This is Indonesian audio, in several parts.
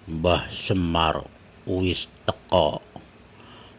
Mbah Semar wis teko.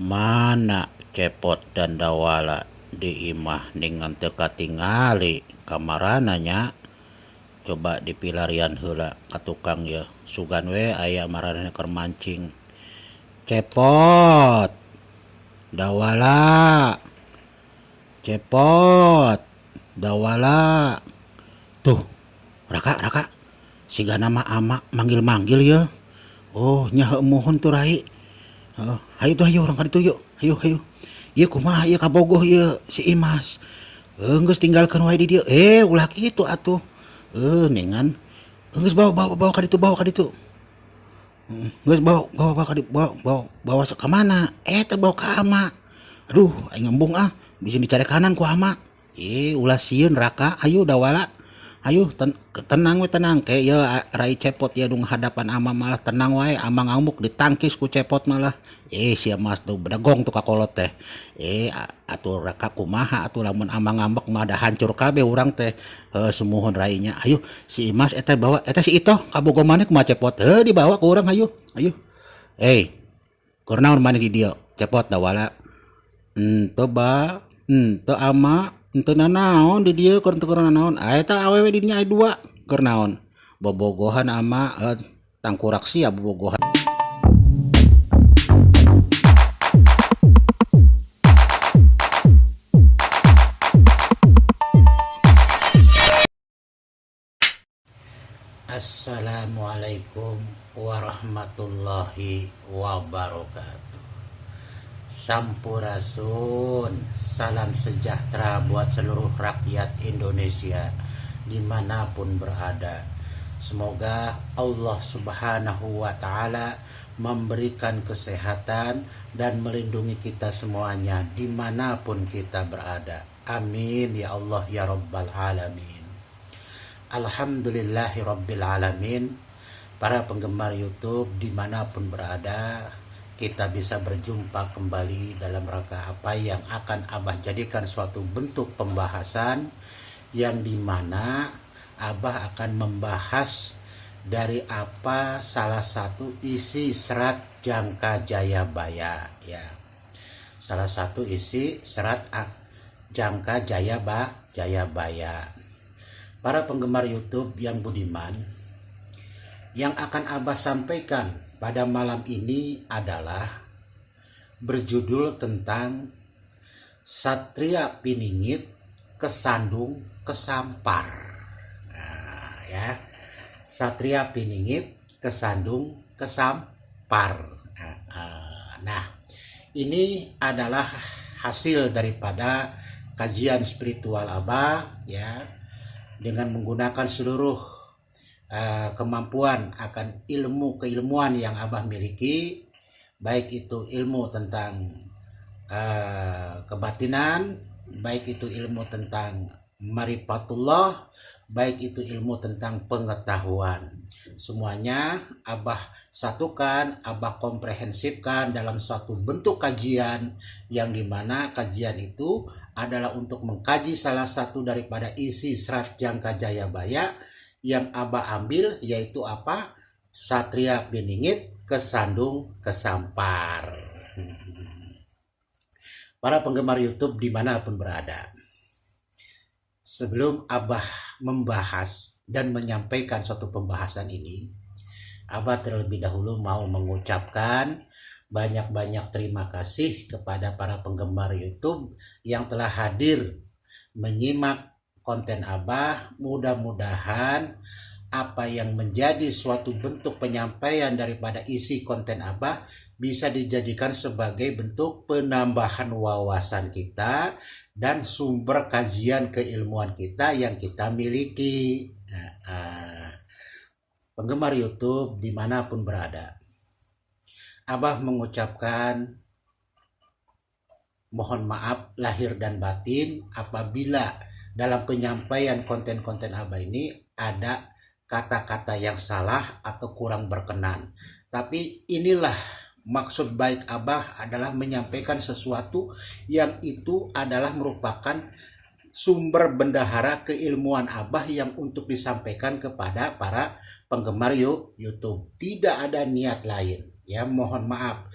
Mana Cepot dan Dawala di imah dengan teka tingali kamarananya. Coba dipilarian heula ka tukang ya. Sugan we aya marana keur mancing. Cepot, Dawala, Cepot, Dawala. Tuh, Raka, siga nama ama manggil-manggil ya. Oh, nya mohon tuh Rai. Hayu tuh hayu orang kaditu yuk. Hayu. Ieu kumaha ieu kabogoh ieu si Imas. Geus tinggalkeun wae di dieu. Ulah kitu atuh. Ningan. Geus bawa ka ditu. Geus bawa ka ditu. Bawa ka mana? Teh bawa ka ama. Aduh, aing ngembung ah. Bisa dicari kanan ku ama. Ulah sieun Raka. Ayo Dawala. Ayo tenang we tenang kayak ya Rai Cepot ya dung hadapan ama malah tenang wae ama ngamuk ditangkis ku Cepot malah sia Mas tuh bedagong tuh kakolot teh atuh Raka kumaha atuh lamun ama ngambek mah da hancur kabeh urang teh semuhun Rainya. Ayo si Imas eta bawa eta si Ito kabogo maneh kumaha Cepot dibawa ku urang ayo keur naon maneh di dieu Cepot Dawala henteu ba henteu ama henteu nanaon di dieu keur teu nanaon eta awewe di dinya aya dua keur naon bobogohan ama tangkurak sia bobogohan. Assalamualaikum warahmatullahi wabarakatuh. Sampurasun, salam sejahtera buat seluruh rakyat Indonesia dimanapun berada. Semoga Allah Subhanahu wa Ta'ala memberikan kesehatan dan melindungi kita semuanya dimanapun kita berada. Amin ya Allah ya Rabbal Alamin. Alhamdulillahi Rabbil Alamin. Para penggemar YouTube dimanapun berada, kita bisa berjumpa kembali dalam rangka apa yang akan Abah jadikan suatu bentuk pembahasan yang dimana Abah akan membahas dari apa salah satu isi serat Jangka Jayabaya ya. Salah satu isi serat Jangka Jayabaya. Para penggemar YouTube yang budiman, yang akan Abah sampaikan pada malam ini adalah berjudul tentang Satria Piningit Kesandung Kesampar. Nah, ya. Satria Piningit Kesandung Kesampar. Nah, ini adalah hasil daripada kajian spiritual Abah ya, dengan menggunakan seluruh kemampuan akan keilmuan yang Abah miliki, baik itu ilmu tentang kebatinan, baik itu ilmu tentang marifatullah, baik itu ilmu tentang pengetahuan. Semuanya Abah satukan, Abah komprehensifkan dalam suatu bentuk kajian yang dimana kajian itu adalah untuk mengkaji salah satu daripada isi serat Jangka Jayabaya yang Abah ambil, yaitu apa? Satria Piningit Kesandung Kesampar. Para penggemar YouTube dimanapun berada, sebelum Abah membahas dan menyampaikan suatu pembahasan ini, Abah terlebih dahulu mau mengucapkan banyak-banyak terima kasih kepada para penggemar YouTube yang telah hadir menyimak konten Abah. Mudah-mudahan apa yang menjadi suatu bentuk penyampaian daripada isi konten Abah bisa dijadikan sebagai bentuk penambahan wawasan kita dan sumber kajian keilmuan kita yang kita miliki. Penggemar YouTube dimanapun berada, Abah mengucapkan mohon maaf lahir dan batin apabila dalam penyampaian konten-konten Abah ini ada kata-kata yang salah atau kurang berkenan. Tapi inilah maksud baik Abah adalah menyampaikan sesuatu yang itu adalah merupakan sumber bendahara keilmuan Abah yang untuk disampaikan kepada para penggemar YouTube. Tidak ada niat lain. Ya, mohon maaf,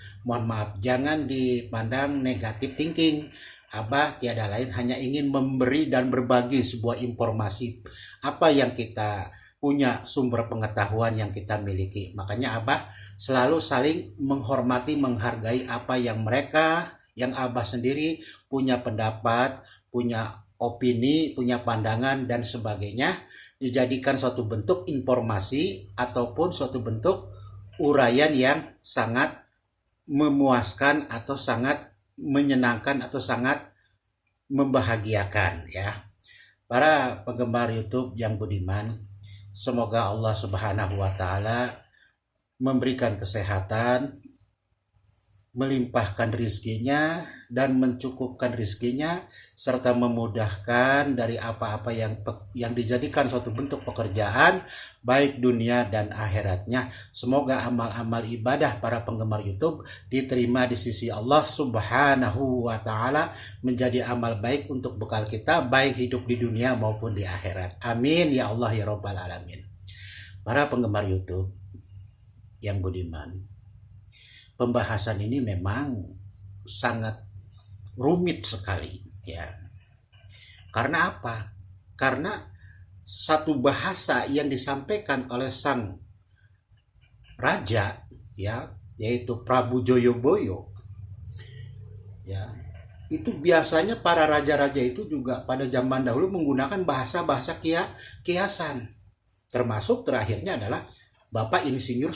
jangan dipandang negatif thinking. Abah tiada lain hanya ingin memberi dan berbagi sebuah informasi apa yang kita punya, sumber pengetahuan yang kita miliki. Makanya Abah selalu saling menghormati, menghargai apa yang Abah sendiri punya pendapat, punya opini, punya pandangan dan sebagainya, dijadikan suatu bentuk informasi ataupun suatu bentuk uraian yang sangat memuaskan atau sangat menyenangkan atau sangat membahagiakan ya. Para penggemar YouTube yang budiman, semoga Allah Subhanahu wa taala memberikan kesehatan, melimpahkan rizkinya dan mencukupkan rizkinya, serta memudahkan dari apa-apa yang dijadikan suatu bentuk pekerjaan baik dunia dan akhiratnya. Semoga amal-amal ibadah para penggemar YouTube diterima di sisi Allah Subhanahu wa taala, menjadi amal baik untuk bekal kita baik hidup di dunia maupun di akhirat. Amin ya Allah ya Rabbal alamin. Para penggemar YouTube yang budiman, pembahasan ini memang sangat rumit sekali ya. Karena apa? Karena satu bahasa yang disampaikan oleh sang raja ya, yaitu Prabu Joyoboyo ya, itu biasanya para raja-raja itu juga pada zaman dahulu menggunakan bahasa-bahasa kiasan. Termasuk terakhirnya adalah Bapak Insinyur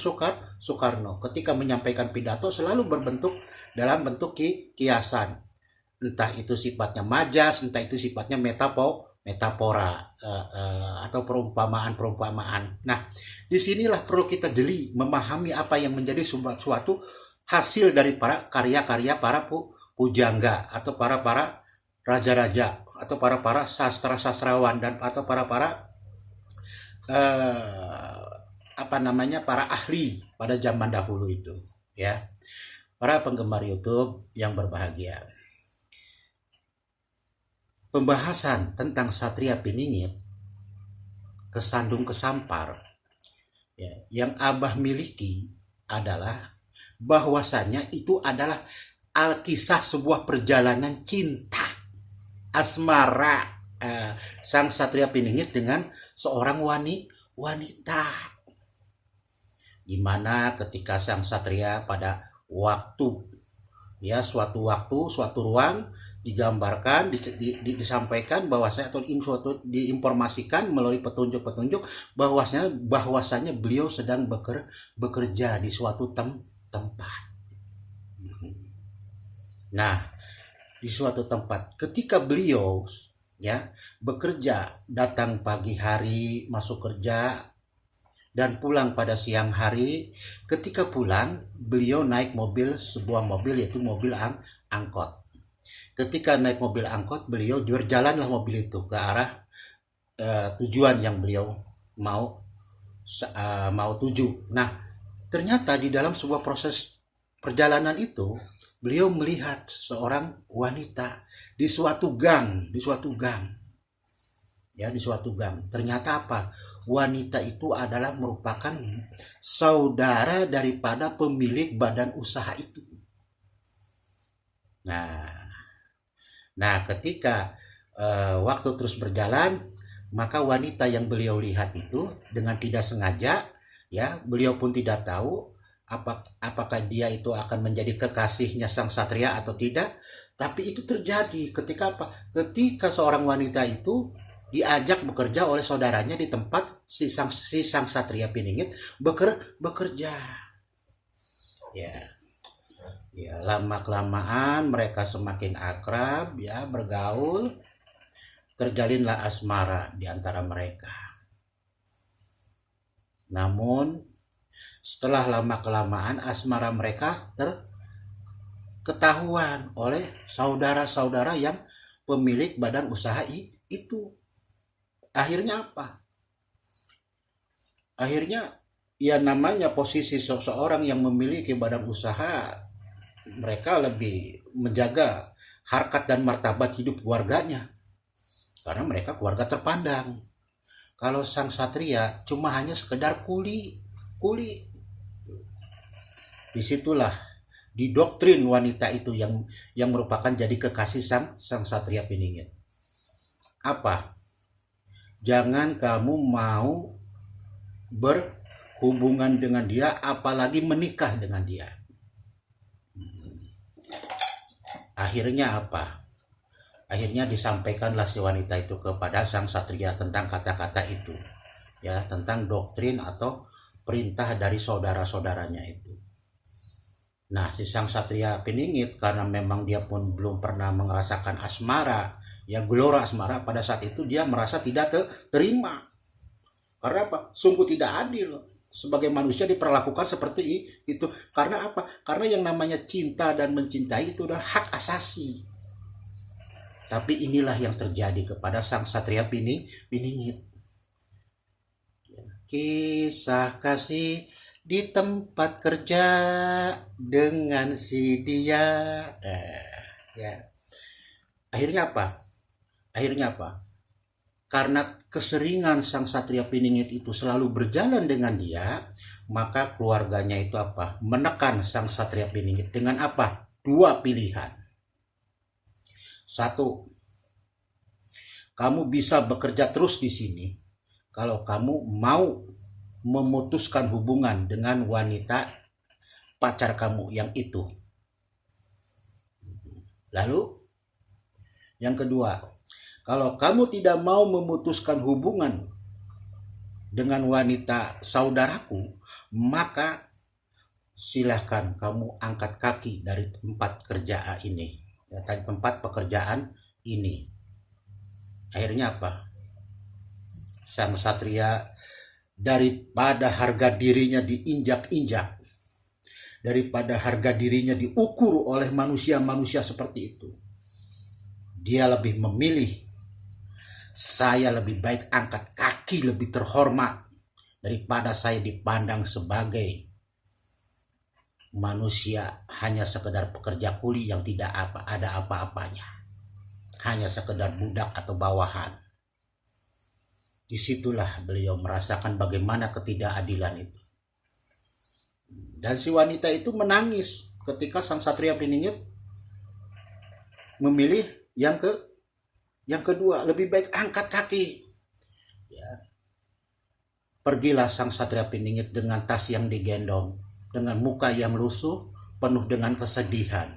Soekarno ketika menyampaikan pidato selalu berbentuk dalam bentuk kiasan. Entah itu sifatnya majas, entah itu sifatnya metafora atau perumpamaan. Nah, disinilah perlu kita jeli memahami apa yang menjadi suatu hasil dari para karya-karya para pujangga atau para raja-raja atau para sastrawan dan atau para para ahli pada zaman dahulu itu ya. Para penggemar YouTube yang berbahagia, pembahasan tentang Satria Piningit Kesandung Kesampar ya, yang Abah miliki adalah bahwasanya itu adalah alkisah sebuah perjalanan cinta asmara sang Satria Piningit dengan seorang wanita, di mana ketika sang satria pada waktu ya, suatu waktu, suatu ruang digambarkan, disampaikan bahwasanya atau diinformasikan melalui petunjuk-petunjuk bahwasanya beliau sedang bekerja di suatu tempat. Nah, di suatu tempat ketika beliau ya bekerja, datang pagi hari, masuk kerja dan pulang pada siang hari. Ketika pulang, beliau naik sebuah mobil yaitu mobil angkot. Ketika naik mobil angkot, beliau berjalanlah mobil itu ke arah tujuan yang beliau mau tuju. Nah, ternyata di dalam sebuah proses perjalanan itu, beliau melihat seorang wanita di suatu gang. Ya, di suatu gang. Ternyata apa? Wanita itu adalah merupakan saudara daripada pemilik badan usaha itu. Nah, ketika waktu terus berjalan, maka wanita yang beliau lihat itu dengan tidak sengaja, ya, beliau pun tidak tahu apakah dia itu akan menjadi kekasihnya sang satria atau tidak. Tapi itu terjadi ketika apa? Ketika seorang wanita itu diajak bekerja oleh saudaranya di tempat si sang satria Piningit bekerja. Ya, lama kelamaan mereka semakin akrab, ya, bergaul, terjalinlah asmara di antara mereka. Namun setelah lama kelamaan asmara mereka terketahuan oleh saudara-saudara yang pemilik badan usaha itu. Akhirnya apa? Akhirnya ya, namanya posisi seseorang yang memiliki badan usaha, mereka lebih menjaga harkat dan martabat hidup keluarganya. karena mereka keluarga terpandang. Kalau sang satria cuma hanya sekedar kuli. Disitulah di doktrin wanita itu yang merupakan jadi kekasih sang satria piningit. Apa? Jangan kamu mau berhubungan dengan dia, apalagi menikah dengan dia. Akhirnya apa? Akhirnya disampaikanlah si wanita itu kepada sang satria tentang kata-kata itu, ya, tentang doktrin atau perintah dari saudara-saudaranya itu. Nah, si sang satria piningit karena memang dia pun belum pernah merasakan asmara, ya, gelora asmara, pada saat itu dia merasa tidak terima. Karena apa? Sungguh tidak adil sebagai manusia diperlakukan seperti itu. Karena apa? Karena yang namanya cinta dan mencintai itu adalah hak asasi. Tapi inilah yang terjadi kepada sang satria piningit. Kisah kasih di tempat kerja dengan si dia. Ya. Akhirnya apa? Karena keseringan sang satria piningit itu selalu berjalan dengan dia, maka keluarganya itu apa? Menekan sang satria piningit dengan apa? 2 pilihan. 1, kamu bisa bekerja terus di sini kalau kamu mau memutuskan hubungan dengan wanita pacar kamu yang itu. Lalu yang kedua, kalau kamu tidak mau memutuskan hubungan dengan wanita saudaraku, maka silahkan kamu angkat kaki dari tempat kerja ini, ya, tempat pekerjaan ini. Akhirnya apa? Sang satria, daripada harga dirinya diinjak-injak, daripada harga dirinya diukur oleh manusia-manusia seperti itu, dia lebih memilih, saya lebih baik angkat kaki lebih terhormat daripada saya dipandang sebagai manusia hanya sekedar pekerja kuli yang tidak ada apa-apanya, hanya sekedar budak atau bawahan. Disitulah beliau merasakan bagaimana ketidakadilan itu. Dan si wanita itu menangis ketika sang satria piningit memilih yang kedua, lebih baik angkat kaki. Ya. Pergilah sang satria piningit dengan tas yang digendong, dengan muka yang lusuh, penuh dengan kesedihan.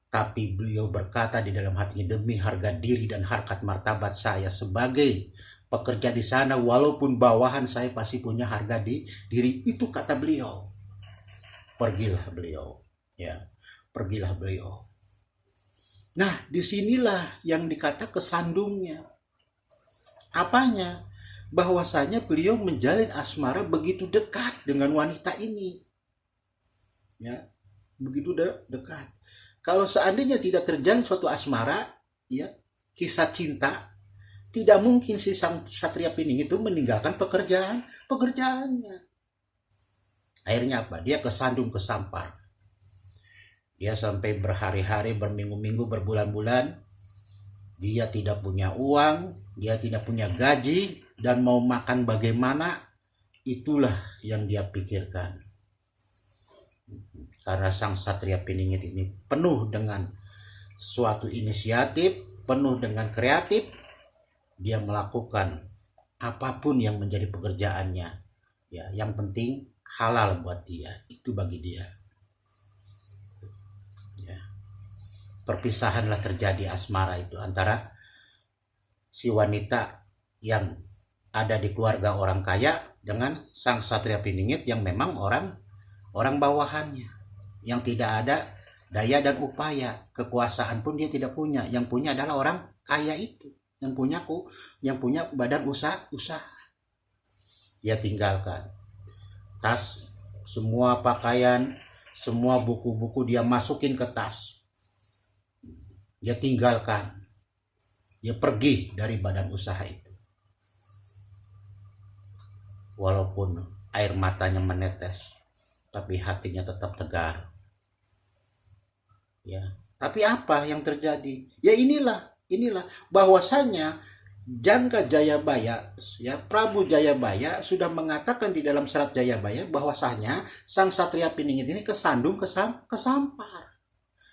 Tapi beliau berkata di dalam hatinya, demi harga diri dan harkat martabat saya sebagai pekerja di sana, walaupun bawahan, saya pasti punya harga diri. Itu kata beliau. Pergilah beliau, ya, pergilah beliau. Nah, disinilah yang dikata kesandungnya. Apanya? Bahwasanya beliau menjalin asmara begitu dekat dengan wanita ini, ya, begitu dekat. Kalau seandainya tidak terjalin suatu asmara, ya, kisah cinta, tidak mungkin si sang satria pining itu meninggalkan pekerjaannya. Akhirnya apa? Dia kesandung, kesampar. Dia sampai berhari-hari, berminggu-minggu, berbulan-bulan, dia tidak punya uang, dia tidak punya gaji, dan mau makan bagaimana, itulah yang dia pikirkan. Karena sang satria piningit ini penuh dengan suatu inisiatif, penuh dengan kreatif, dia melakukan apapun yang menjadi pekerjaannya, ya, yang penting halal buat dia, itu bagi dia. Ya. Perpisahanlah terjadi asmara itu antara si wanita yang ada di keluarga orang kaya dengan sang satria piningit yang memang orang bawahannya, yang tidak ada daya dan upaya, kekuasaan pun dia tidak punya, yang punya adalah orang kaya itu, yang punya badan usaha. Dia tinggalkan tas, semua pakaian, semua buku-buku dia masukin ke tas. Dia tinggalkan. Dia pergi dari badan usaha itu. Walaupun air matanya menetes, tapi hatinya tetap tegar. Ya, tapi apa yang terjadi? Ya inilah bahwasanya Jangka Jayabaya, ya Prabu Jayabaya sudah mengatakan di dalam serat Jayabaya bahwasanya sang Satria Piningit ini kesandung kesampar.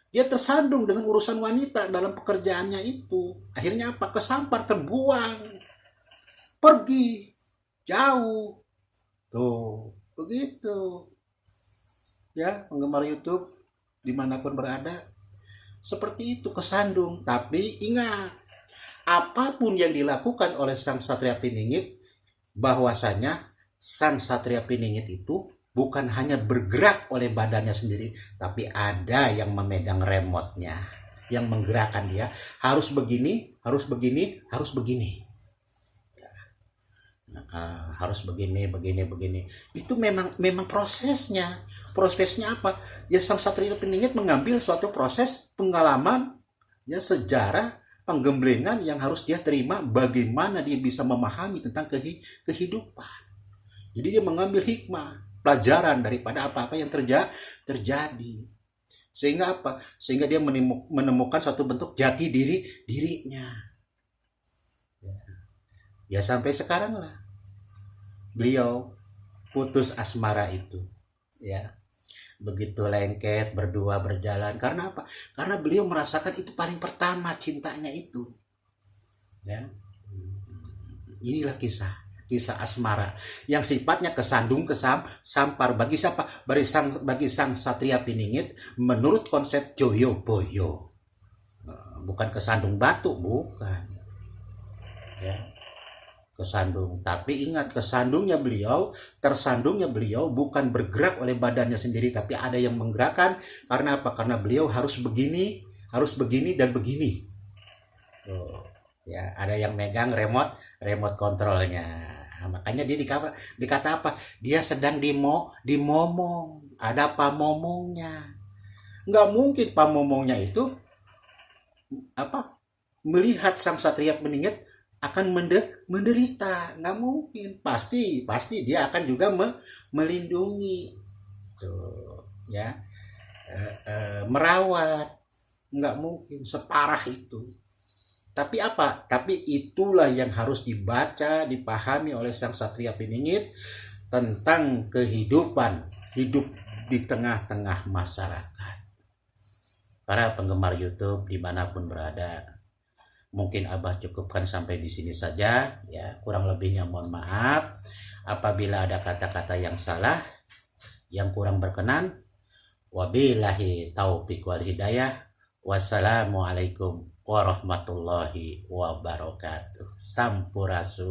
Dia tersandung dengan urusan wanita dalam pekerjaannya itu. Akhirnya apa? Kesampar, terbuang, pergi jauh. Tuh, begitu. Ya, penggemar YouTube dimanapun berada, seperti itu, kesandung. Tapi ingat, apapun yang dilakukan oleh sang Satria Piningit, bahwasanya sang Satria Piningit itu bukan hanya bergerak oleh badannya sendiri, tapi ada yang memegang remote-nya, yang menggerakkan dia. Harus begini, harus begini, harus begini. Harus begini. Itu memang prosesnya. Prosesnya apa? Ya sang Satria Piningit mengambil suatu proses pengalaman, ya sejarah, penggemblengan yang harus dia terima, bagaimana dia bisa memahami tentang kehidupan. Jadi dia mengambil hikmah, pelajaran daripada apa-apa yang terjadi. Sehingga apa? Sehingga dia menemukan satu bentuk jati dirinya. Ya sampai sekarang lah beliau putus asmara itu. Ya. Begitu lengket, berdua berjalan. Karena apa? Karena beliau merasakan itu paling pertama cintanya itu. Ya. Inilah kisah asmara yang sifatnya kesandung kesampar. Bagi siapa? Bagi sang Satria Piningit menurut konsep Joyoboyo. Bukan kesandung batu, bukan. Ya. Kesandung, tapi ingat, tersandungnya beliau bukan bergerak oleh badannya sendiri, tapi ada yang menggerakkan. Karena apa? Karena beliau harus begini dan begini. Ya, ada yang megang remote kontrolnya. Nah, makanya dia dikata apa? Dia sedang dimomong. Ada pamomongnya. Nggak mungkin pamomongnya itu apa? Melihat sang Satria Piningit akan menderita. Nggak mungkin. Pasti dia akan juga melindungi. Tuh, ya. Merawat. Nggak mungkin separah itu. Tapi apa? Tapi itulah yang harus dibaca, dipahami oleh sang Satria Piningit tentang kehidupan, hidup di tengah-tengah masyarakat. Para penggemar YouTube dimanapun berada, mungkin Abah cukupkan sampai di sini saja. Ya, kurang lebihnya mohon maaf. Apabila ada kata-kata yang salah, yang kurang berkenan, wabillahi taufiq wal hidayah. Wassalamualaikum warahmatullahi wabarakatuh. Sampurasun.